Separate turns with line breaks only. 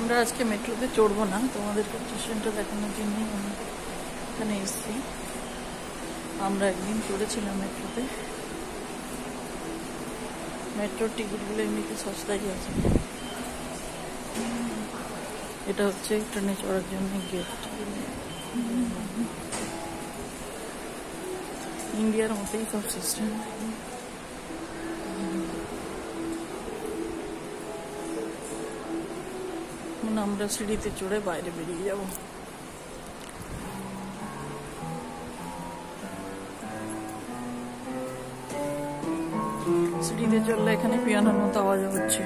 আমরা আজকে মেট্রোতে চড়বো না, তোমাদেরকে স্টেশনটা দেখানোর জন্যই আমরা এখানে এসেছি। আমরা একদিন চড়েছিলাম মেট্রোতে। মেট্রোর টিকিটগুলো এমনিতে সস্তাই আছে। এটা হচ্ছে ট্রেনে চড়ার জন্য গেট। ইন্ডিয়ার মতোই সব সিস্টেম। আমরা সিঁড়িতে চড়ে বাইরে বেরিয়ে যাব। সিঁড়িতে চললে এখানে পিয়ানোর মতো আওয়াজ হচ্ছে।